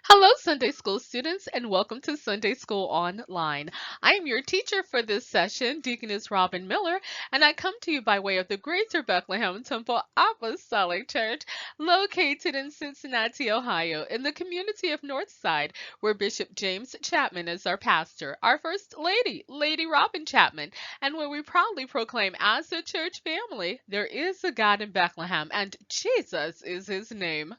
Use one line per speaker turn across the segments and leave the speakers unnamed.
Hello, Sunday School students, and welcome to Sunday School Online. I am your teacher for this session, Deaconess Robin Miller, and I come to you by way of the Greater Bethlehem Temple Apostolic Church, located in Cincinnati, Ohio, in the community of Northside, where Bishop James Chapman is our pastor, our First Lady, Lady Robin Chapman, and where we proudly proclaim as a church family, there is a God in Bethlehem, and Jesus is his name.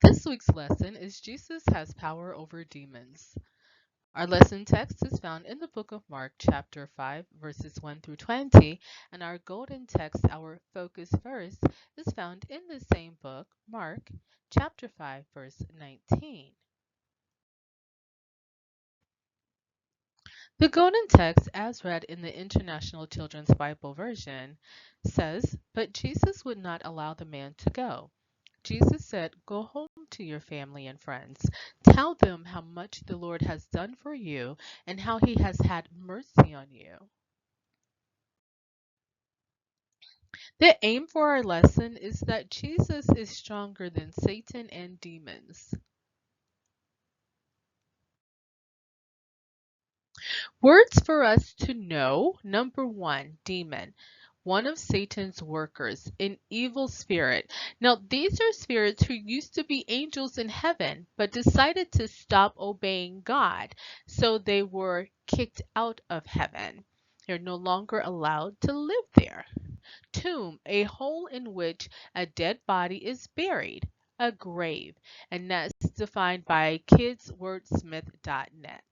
This week's lesson is Jesus has power over demons. Our lesson text is found in the book of Mark, chapter 5, verses 1 through 20, and our golden text, our focus verse, is found in the same book, Mark, chapter 5, verse 19. The golden text, as read in the International Children's Bible Version, says, "But Jesus would not allow the man to go. Jesus said, 'Go home to your family and friends. Tell them how much the Lord has done for you and how he has had mercy on you.'" The aim for our lesson is that Jesus is stronger than Satan and demons. Words for us to know. Number one, demon. One of Satan's workers, an evil spirit. Now, these are spirits who used to be angels in heaven, but decided to stop obeying God, so they were kicked out of heaven. They're no longer allowed to live there. Tomb, a hole in which a dead body is buried, a grave, and that's defined by kidswordsmith.net.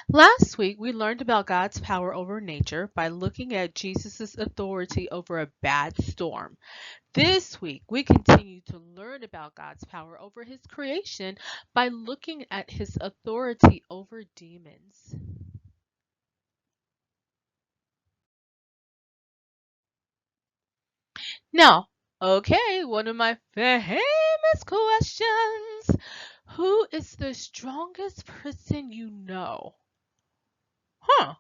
Last week, we learned about God's power over nature by looking at Jesus' authority over a bad storm. This week, we continue to learn about God's power over his creation by looking at his authority over demons. Now, okay, one of my famous questions. Who is the strongest person you know? Huh.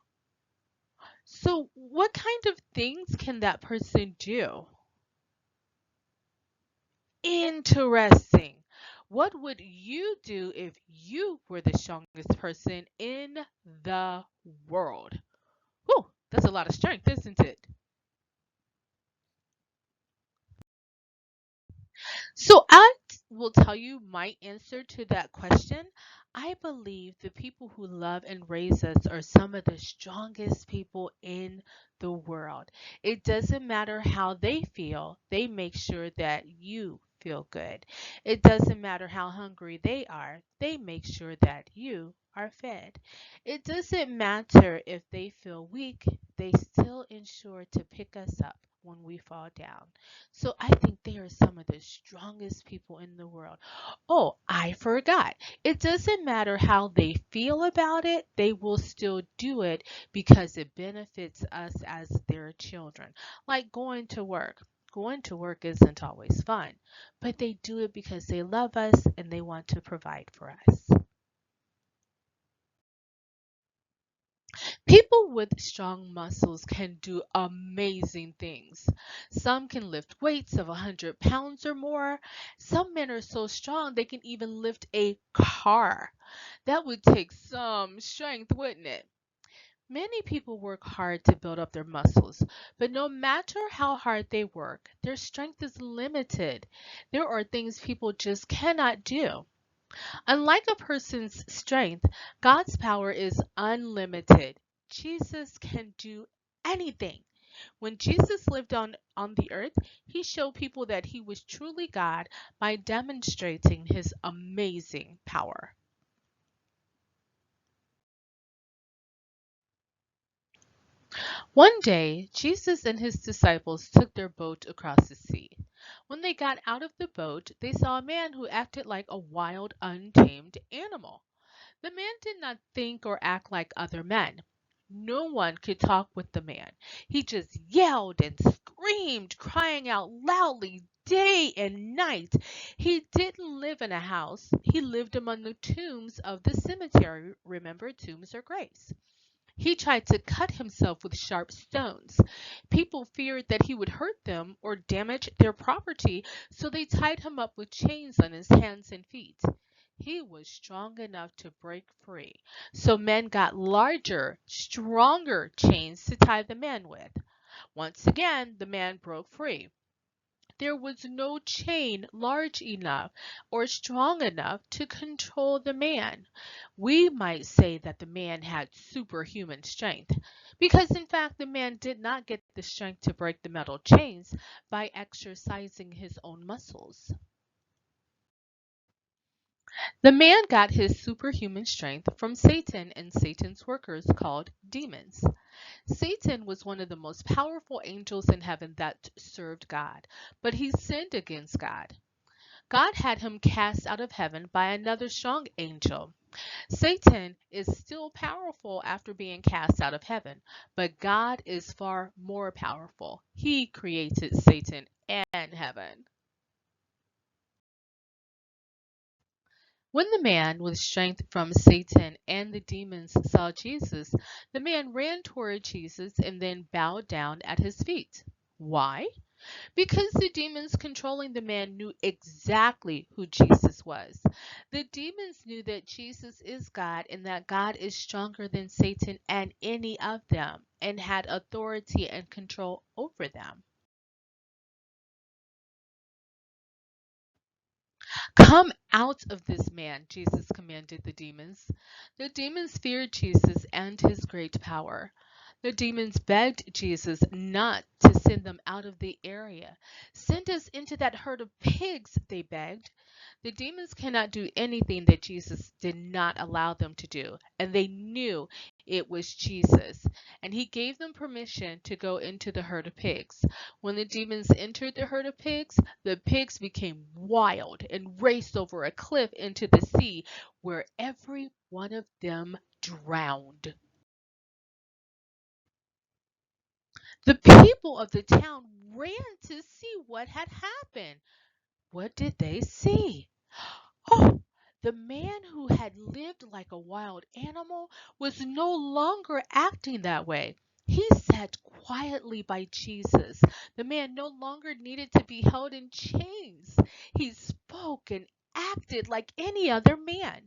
So, what kind of things can that person do? Interesting. What would you do if you were the strongest person in the world? Whew, that's a lot of strength, isn't it? So I will tell you my answer to that question. I believe the people who love and raise us are some of the strongest people in the world. It doesn't matter how they feel, they make sure that you feel good. It doesn't matter how hungry they are, they make sure that you are fed. It doesn't matter if they feel weak, they still ensure to pick us up when we fall down. So I think they are some of the strongest people in the world. Oh, I forgot. It doesn't matter how they feel about it, they will still do it because it benefits us as their children. Like going to work. Going to work isn't always fun, but they do it because they love us and they want to provide for us. People with strong muscles can do amazing things. Some can lift weights of 100 pounds or more. Some men are so strong they can even lift a car. That would take some strength, wouldn't it? Many people work hard to build up their muscles, but no matter how hard they work, their strength is limited. There are things people just cannot do. Unlike a person's strength, God's power is unlimited. Jesus can do anything. When Jesus lived on the earth, he showed people that he was truly God by demonstrating his amazing power. One day, Jesus and his disciples took their boat across the sea. When they got out of the boat, they saw a man who acted like a wild, untamed animal. The man did not think or act like other men. No one could talk with the man. He just yelled and screamed, crying out loudly day and night. He didn't live in a house. He lived among the tombs of the cemetery. Remember, tombs are graves. He tried to cut himself with sharp stones. People feared that he would hurt them or damage their property, so they tied him up with chains on his hands and feet. He was strong enough to break free, so men got larger, stronger chains to tie the man with. Once again, the man broke free. There was no chain large enough or strong enough to control the man. We might say that the man had superhuman strength, because in fact the man did not get the strength to break the metal chains by exercising his own muscles. The man got his superhuman strength from Satan and Satan's workers called demons. Satan was one of the most powerful angels in heaven that served God, but he sinned against God. God had him cast out of heaven by another strong angel. Satan is still powerful after being cast out of heaven, but God is far more powerful. He created Satan and heaven. When the man with strength from Satan and the demons saw Jesus, the man ran toward Jesus and then bowed down at his feet. Why? Because the demons controlling the man knew exactly who Jesus was. The demons knew that Jesus is God and that God is stronger than Satan and any of them and had authority and control over them. Come out of this man, Jesus commanded the demons. The demons feared Jesus and his great power. The demons begged Jesus not to send them out of the area. Send us into that herd of pigs, they begged. The demons cannot do anything that Jesus did not allow them to do, and they knew it was Jesus. And he gave them permission to go into the herd of pigs. When the demons entered the herd of pigs, the pigs became wild and raced over a cliff into the sea, where every one of them drowned. The people of the town ran to see what had happened. What did they see? Oh, the man who had lived like a wild animal was no longer acting that way. He sat quietly by Jesus. The man no longer needed to be held in chains. He spoke and acted like any other man.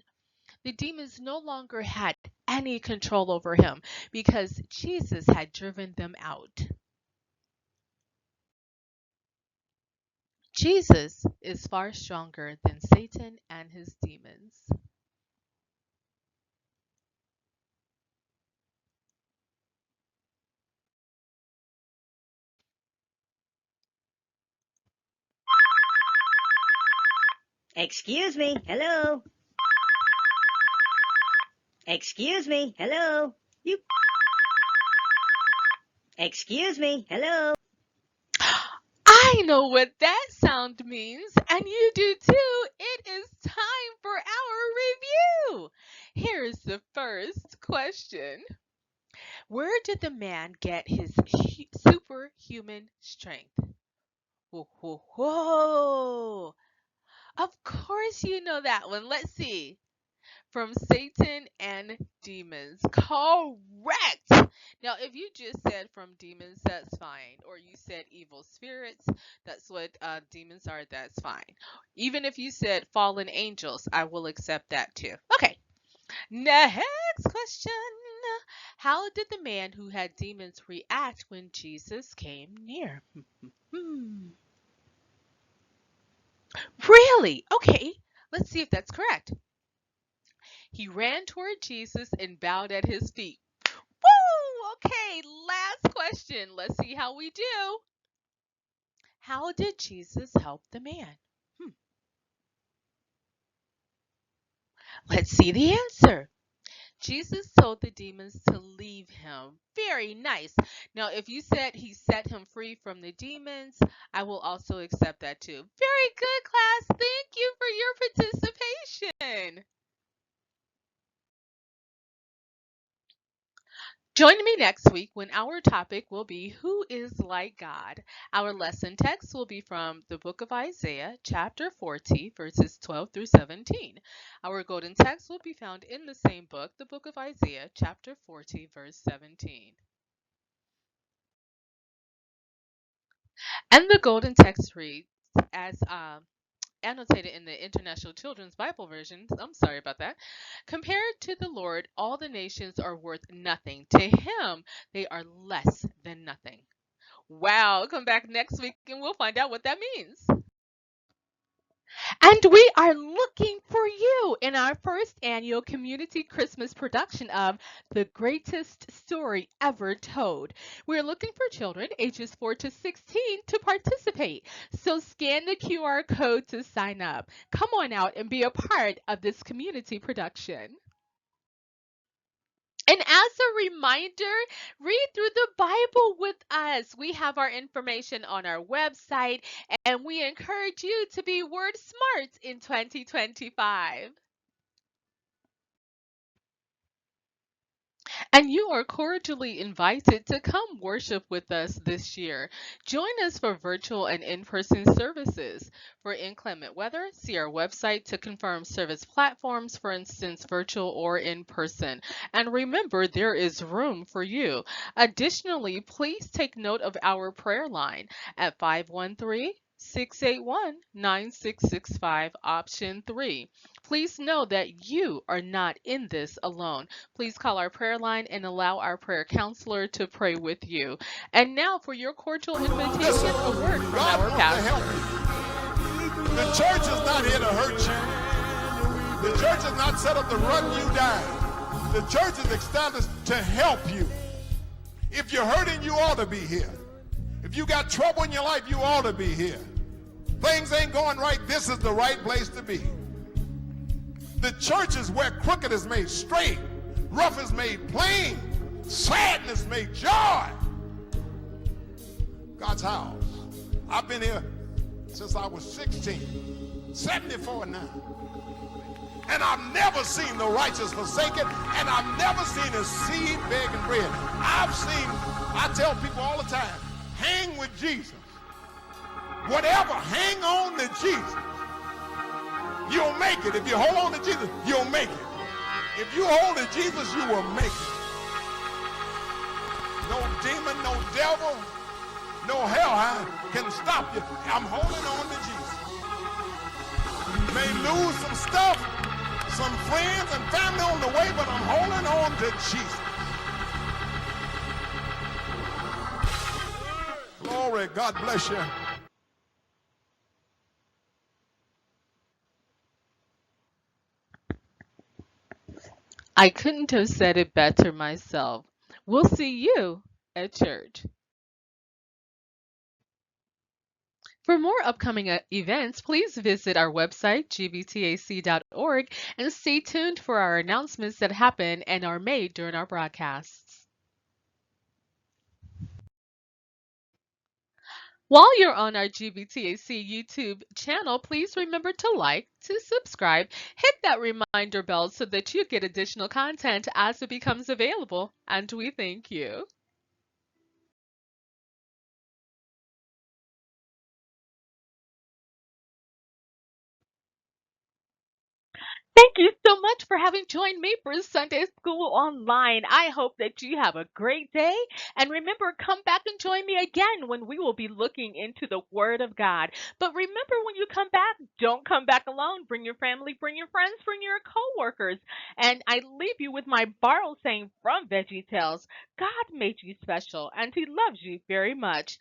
The demons no longer had any control over him because Jesus had driven them out. Jesus is far stronger than Satan and his demons.
Excuse me. Hello. Excuse me. Hello. You. Excuse me. Hello.
I know what that sound means, and you do too. It is time for our review. Here's the first question. Where did the man get his superhuman strength? Whoa, whoa, whoa. Of course you know that one. Let's see. From Satan and demons. Correct. Now, if you just said from demons, that's fine. Or you said evil spirits, that's what demons are, that's fine. Even if you said fallen angels, I will accept that too. Okay, next question. How did the man who had demons react when Jesus came near? Hmm. Really? Okay, let's see if that's correct. He ran toward Jesus and bowed at his feet. Woo! Okay, last question. Let's see how we do. How did Jesus help the man? Hmm. Let's see the answer. Jesus told the demons to leave him. Very nice. Now, if you said he set him free from the demons, I will also accept that too. Very good, class. Thank you for your participation. Join me next week when our topic will be Who is like God? Our lesson text will be from the book of Isaiah, chapter 40, verses 12 through 17. Our golden text will be found in the same book, the book of Isaiah, chapter 40, verse 17. And the golden text reads as annotated in the International Children's Bible Version. I'm sorry about that. Compared to the Lord, all the nations are worth nothing. To him, they are less than nothing. Wow, come back next week and we'll find out what that means. And we are looking for you in our first annual community Christmas production of The Greatest Story Ever Told. We're looking for children ages 4 to 16 to participate. So scan the QR code to sign up. Come on out and be a part of this community production. And as a reminder, read through the Bible with us. We have our information on our website, and we encourage you to be word smart in 2025. And you are cordially invited to come worship with us this year. Join us for virtual and in person services. For inclement weather, see our website to confirm service platforms, for instance, virtual or in person. And remember, there is room for you. Additionally, please take note of our prayer line at 513 681 9665, option 3. Please know that you are not in this alone. Please call our prayer line and allow our prayer counselor to pray with you. And now for your cordial
Listen,
invitation, a word from
God
our
wants to help
pastor.
you. The church is not here to hurt you. The church is not set up to run you down. The church is established to help you. If you're hurting, you ought to be here. If you got trouble in your life, you ought to be here. Things ain't going right, this is the right place to be. The church is where crooked is made straight, rough is made plain, sadness made joy. God's house. I've been here since I was 16, 74 now. And I've never seen the righteous forsaken, and I've never seen a seed begging bread. I tell people all the time, hang with Jesus. Whatever, hang on to Jesus. You'll make it. If you hold on to Jesus, you'll make it. If you hold to Jesus, you will make it. No demon, no devil, no hellhound can stop you. I'm holding on to Jesus. You may lose some stuff, some friends and family on the way, but I'm holding on to Jesus. Glory, God bless you.
I couldn't have said it better myself. We'll see you at church. For more upcoming events, please visit our website, gbtac.org, and stay tuned for our announcements that happen and are made during our broadcasts. While you're on our GBTAC YouTube channel, please remember to like, to subscribe, hit that reminder bell so that you get additional content as it becomes available, and we thank you. Thank you so much for having joined me for Sunday School Online. I hope that you have a great day. And remember, come back and join me again when we will be looking into the Word of God. But remember, when you come back, don't come back alone. Bring your family, bring your friends, bring your coworkers. And I leave you with my borrowed saying from Veggie Tales: God made you special and He loves you very much.